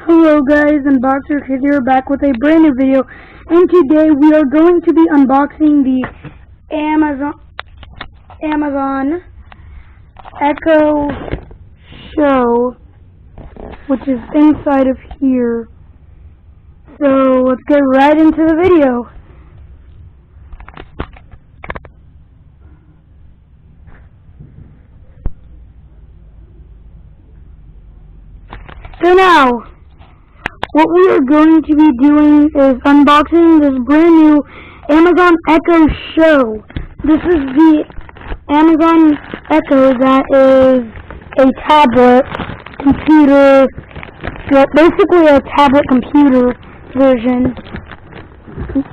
Hello guys, Unboxer Kid here, back with a brand new video, and today we are going to be unboxing the Amazon Echo Show, which is inside of here. So let's get right into the video. So now, what we are going to be doing is unboxing this brand new Amazon Echo Show. This is the Amazon Echo that is a tablet computer, well, basically a tablet computer version.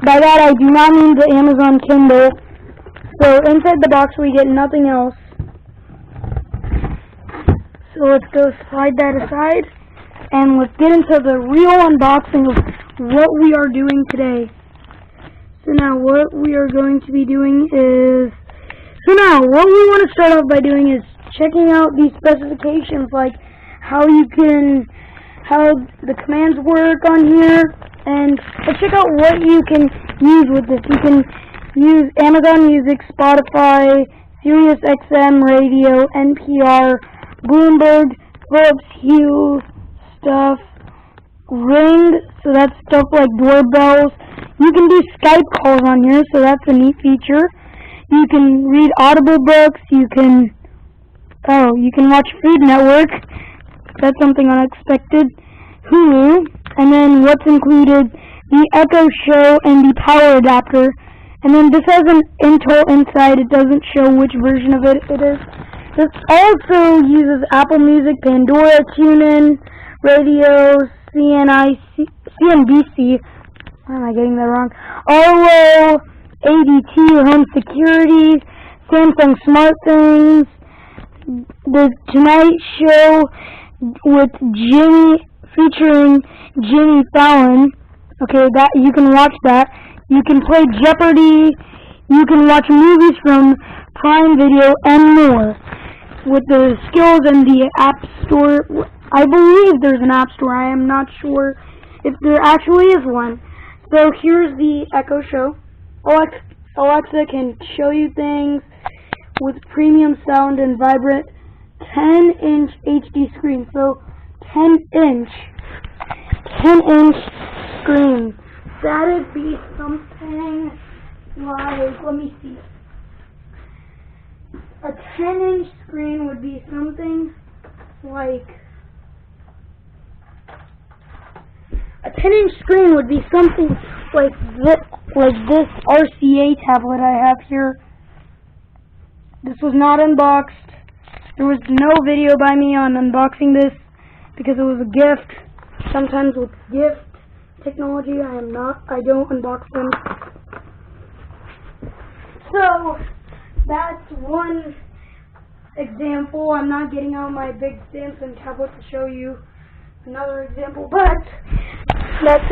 By that I do not mean the Amazon Kindle. So inside the box we get nothing else. So let's go slide that aside. And let's get into the real unboxing of what we are doing today. So now what we are going to be doing is, what we want to start off by doing is checking out these specifications, like how the commands work on here, and let's check out what you can use with this. You can use Amazon Music, Spotify, Sirius XM Radio, NPR, Bloomberg, Philips Hue, stuff, Ring, so that's stuff like doorbells. You can do Skype calls on here, so that's a neat feature. You can read Audible books. You can watch Food Network. That's something unexpected. Hulu, and then what's included: the Echo Show and the power adapter. And then this has an Intel inside. It doesn't show which version of it is. This also uses Apple Music, Pandora, TuneIn, Radio, CNBC, why am I getting that wrong? Arlo, ADT, Home Security, Samsung SmartThings, The Tonight Show with featuring Jimmy Fallon. Okay, that you can watch that. You can play Jeopardy. You can watch movies from Prime Video and more. With the skills and the App Store. I believe there's an App Store. I am not sure if there actually is one. So here's the Echo Show. Alexa can show you things with premium sound and vibrant 10-inch HD screen. So 10-inch screen. That'd be something like, let me see. A 10-inch screen would be something like, this RCA tablet I have here. This was not unboxed. There was no video by me on unboxing this because it was a gift. Sometimes with gift technology I don't unbox them. So that's one example. I'm not getting out my big Samsung tablet to show you another example, but that's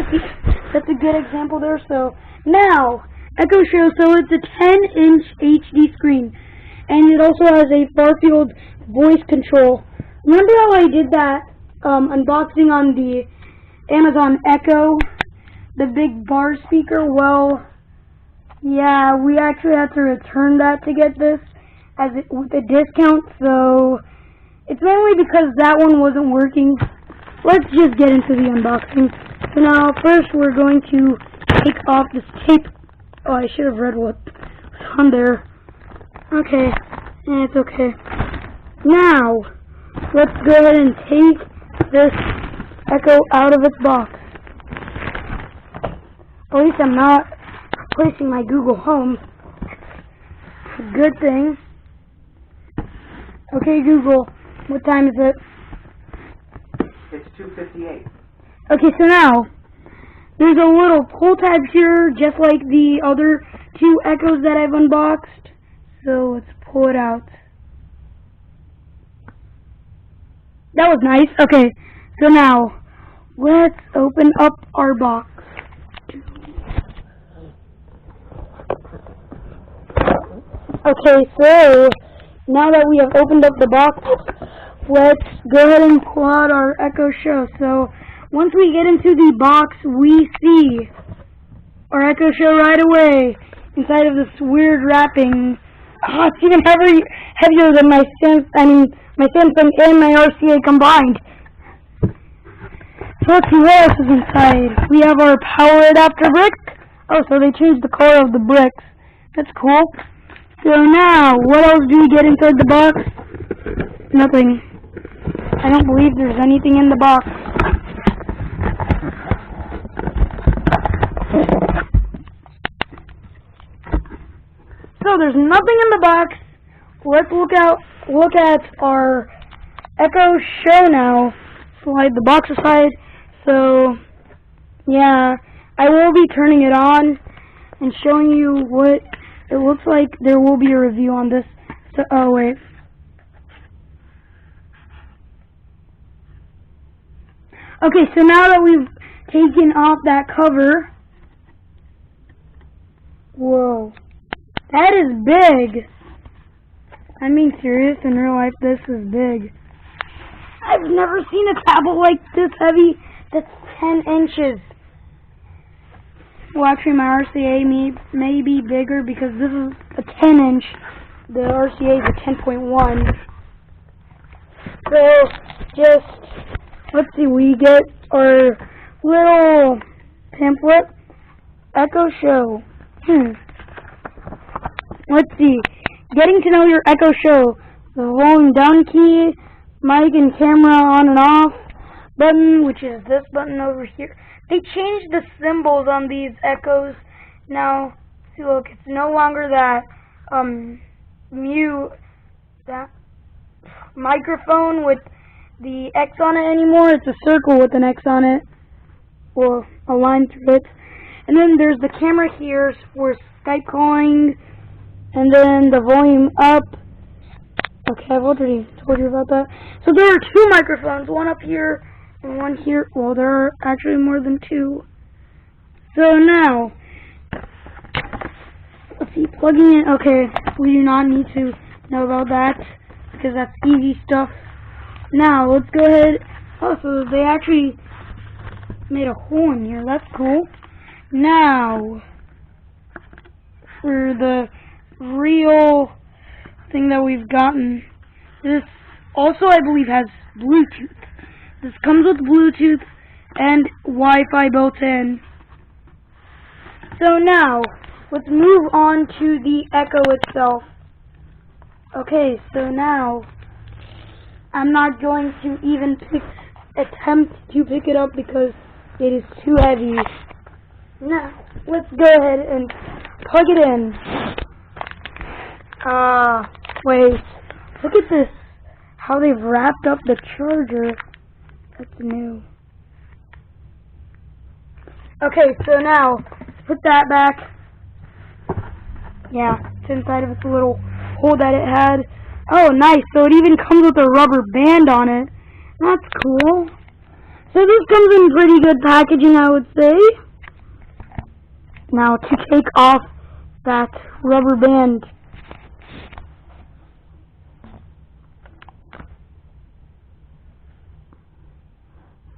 a good example there. So now, Echo Show, so it's a 10-inch HD screen, and it also has a far-field voice control. Remember how I did that unboxing on the Amazon Echo, the big bar speaker? Well, yeah, we actually had to return that to get this with a discount, so it's mainly because that one wasn't working. Let's just get into the unboxing. So now, first we're going to take off this tape. Oh, I should have read what's on there. Okay, it's okay. Now, let's go ahead and take this Echo out of its box. At least I'm not replacing my Google Home. Good thing. Okay, Google, what time is it? It's 2:58. Okay, so now, there's a little pull tab here, just like the other two Echoes that I've unboxed. So let's pull it out. That was nice. Okay, so now, let's open up our box. Okay, so now that we have opened up the box, let's go ahead and pull out our Echo Show. So once we get into the box, we see our Echo Show right away inside of this weird wrapping. Oh, it's even heavier than my Samsung and my RCA combined. So let's see what else is inside. We have our power adapter brick. Oh, so they changed the color of the bricks. That's cool. So now, what else do we get inside the box? Nothing. I don't believe there's anything in the box. So there's nothing in the box. Let's look at our Echo Show now. Slide the box aside. So yeah, I will be turning it on and showing you what it looks like. There will be a review on this. So oh wait. Okay, so now that we've taken off that cover, whoa. That is big. I'm being serious. In real life, this is big. I've never seen a tablet like this heavy. That's 10 inches. Well, actually, my RCA may be bigger because this is a 10 inch. The RCA is a 10.1. So, let's see. We get our little pamphlet. Echo Show. Let's see. Getting to know your Echo Show. The volume down key, mic and camera on and off button, which is this button over here. They changed the symbols on these Echoes. Now, see, look, it's no longer that that microphone with the X on it anymore. It's a circle with an X on it, or a line through it. And then there's the camera here for Skype calling. And then the volume up. Okay, I've already told you about that. So there are two microphones, one up here and one here. Well, there are actually more than two. So now, let's see, plugging in. Okay, we do not need to know about that because that's easy stuff. Now, let's go ahead. Oh, so they actually made a hole in here. That's cool. Now, for the real thing that we've gotten, this also I believe has Bluetooth. This comes with Bluetooth and Wi-Fi built in. So now let's move on to the Echo itself. Okay, so now I'm not going to even attempt to pick it up because it is too heavy. Now let's go ahead and plug it in. Wait, look at this, how they've wrapped up the charger. That's new. Okay, so now, let's put that back. Yeah, it's inside of its little hole that it had. Oh, nice, so it even comes with a rubber band on it. That's cool. So this comes in pretty good packaging, I would say. Now, to take off that rubber band,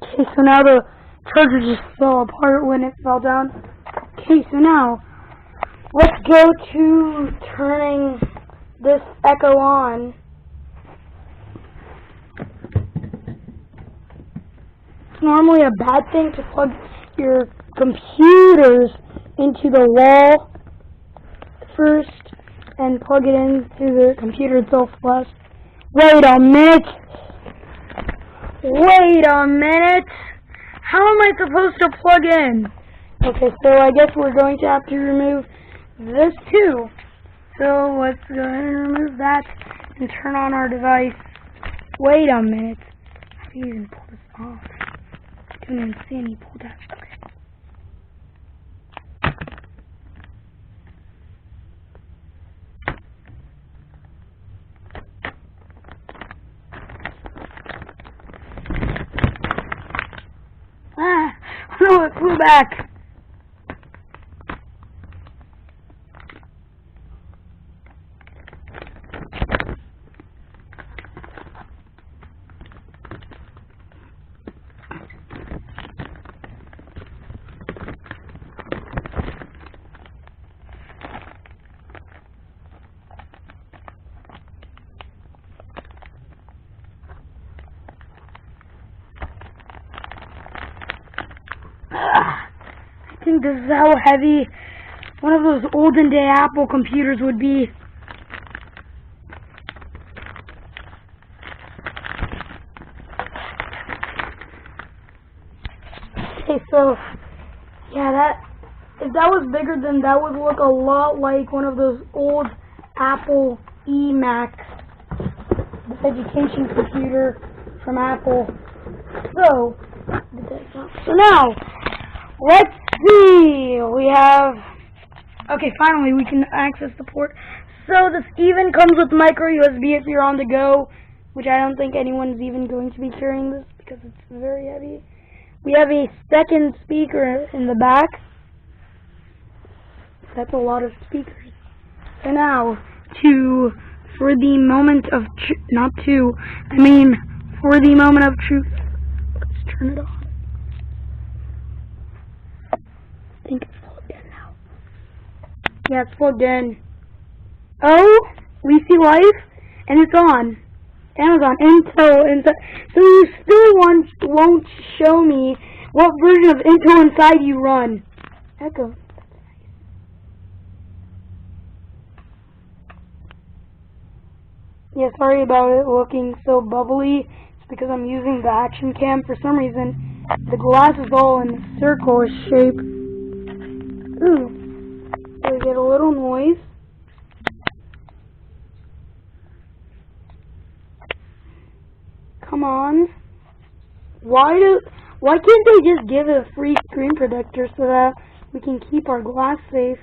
okay, so now the charger just fell apart when it fell down. Okay, so now let's go to turning this Echo on. It's normally a bad thing to plug your computers into the wall first and plug it into the computer itself last. Wait a minute! Wait a minute! How am I supposed to plug in? Okay, so I guess we're going to have to remove this too. So let's go ahead and remove that and turn on our device. Wait a minute. How do you even pull this off? I couldn't even see any pull tabs. Okay. No, it flew back. think this is how heavy one of those olden day Apple computers would be. Okay, so yeah, if that was bigger, then that would look a lot like one of those old Apple eMacs, the education computer from Apple. So now, let's see. We have, okay, finally we can access the port. So this even comes with micro USB if you're on the go, which I don't think anyone's even going to be carrying this because it's very heavy. We have a second speaker in the back. That's a lot of speakers. So now, for the moment of for the moment of truth. Let's turn it on. I think it's plugged in now. Yeah, it's plugged in. Oh, we see life, and it's on. Amazon, Intel, inside. So you still won't show me what version of Intel Inside you run. Echo. Yeah, sorry about it looking so bubbly. It's because I'm using the action cam. For some reason, the glass is all in a circle shape. Ooh. So we get a little noise. Come on. Why can't they just give a free screen protector so that we can keep our glass safe?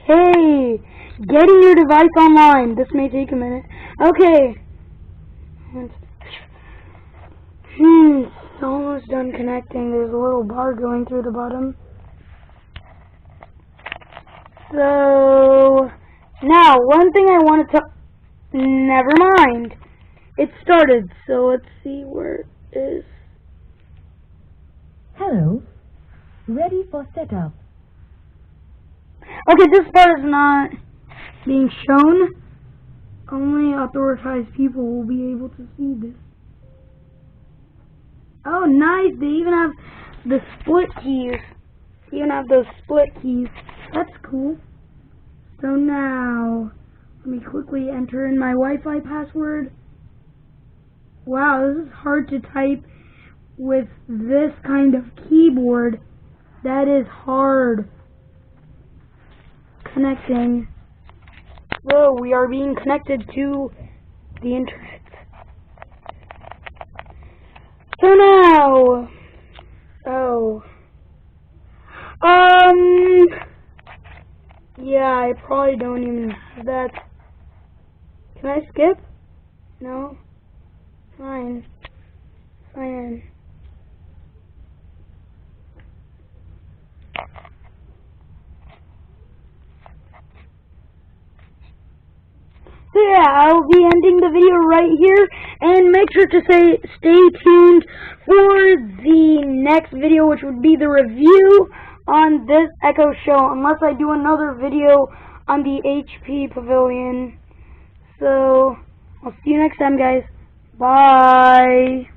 Hey, getting your device online. This may take a minute. Okay. It's almost done connecting. There's a little bar going through the bottom. So, now, one thing I wanted to... Never mind. It started, so let's see where it is. Hello. Ready for setup. Okay, this part is not being shown. Only authorized people will be able to see this. Oh, nice. They even have the split keys. They even have those split keys. That's cool. So now, let me quickly enter in my Wi-Fi password. Wow, this is hard to type with this kind of keyboard. That is hard. Connecting. So we are being connected to the internet. So now, yeah, I probably don't even have that. Can I skip? No? Fine. Fine. So yeah, I'll be ending the video right here, and make sure to stay tuned for the next video, which would be the review on this Echo Show, unless I do another video on the HP Pavilion. So, I'll see you next time, guys. Bye.